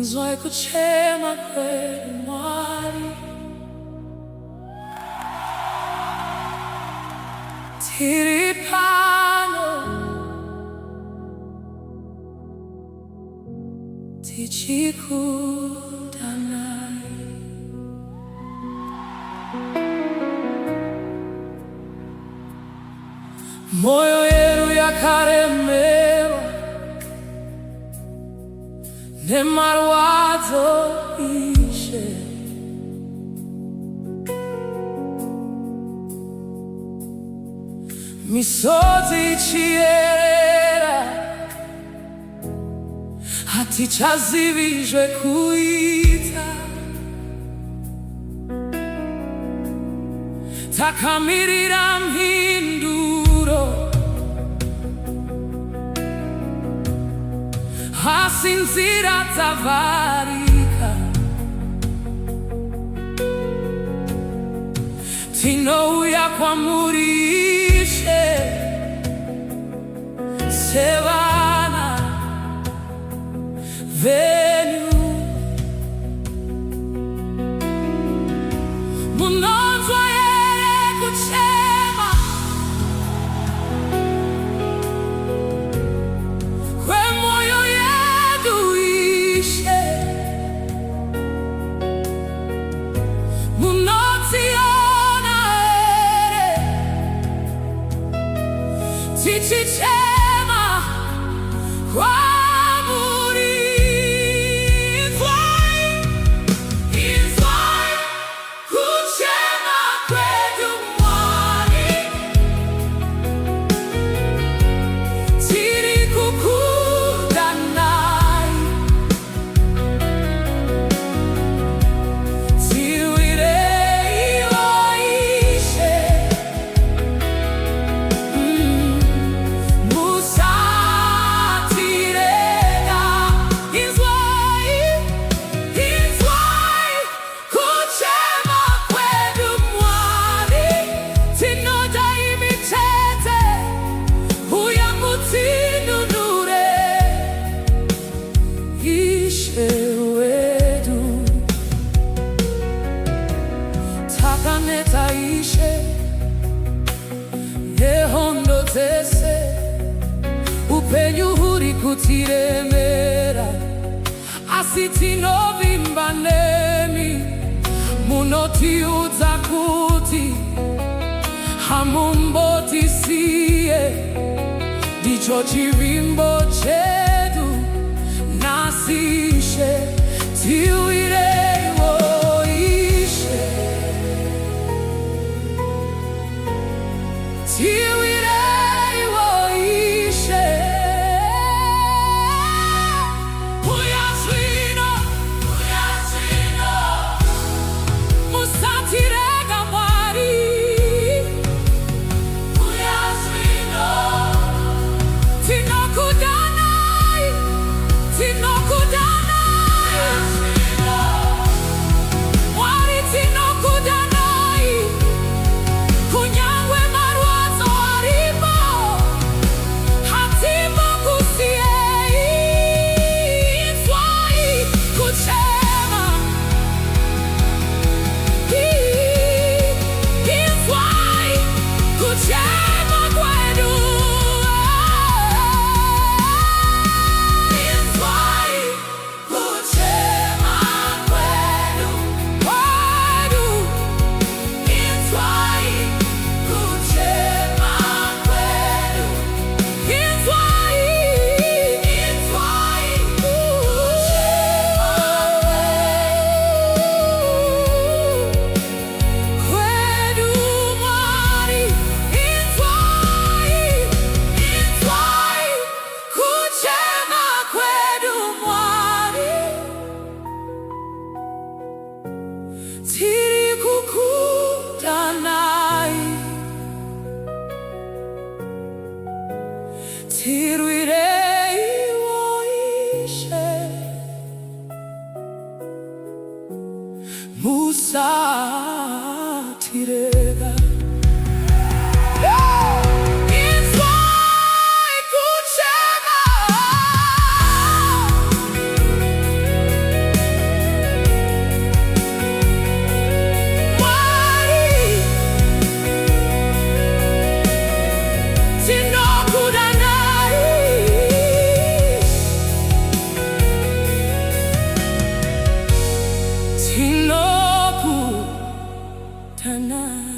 Inzwai Kuchema Kwedu Mwari, tiripano tichikudanai. Moyo yeru yakaremerwa nemarwadzo Ishe, misodzi ichiyerera, hatichazivi zvekuita. Takamirira mhinduro, asi nzira dzavarika. Tinouya kwamuri Ishe sevana venyu. Munonzwa ere kuchema kwemoyo yedu Ishe, munotiona ere tichichema kwamuri. Inzwai Kuchema Kwedu Mwari, tiri kukudanai. Tiwireiwo Ishe, musatirega. Inzwai Kuchema Kwedu Mwari, tinoda imitete uya mutinunure. Ishe wedu takaneta Ishe yehondo dzese, upenyu huri kutiremera, asi tinovimba nemi. Munotiudza kuti hamumbotisiye, ndicho chivimbo chedu nasi Ishe. Tiwireiwo Ishe, tiwireiwo Ishe. Uyazwino, musatirega Mwari. Uyazwino, tinokudanai, tinokudanai. Mwari tinokudanai, kunyangwe marwadzo aripo, hatimbokusiyei. Inzwai Kuchema, Inzwai Kuchema Kwedu, Inzwai Kuchema Kwedu, Kwedu. Inzwai Kuchema Kwedu, Inzwai Kuchema Kwedu Mwari. Inzwai Kuchema Kwedu Mwari, tiri kukudanai. Tirwireiwo Ishe, musatirega. Inzwai Kuchema tana.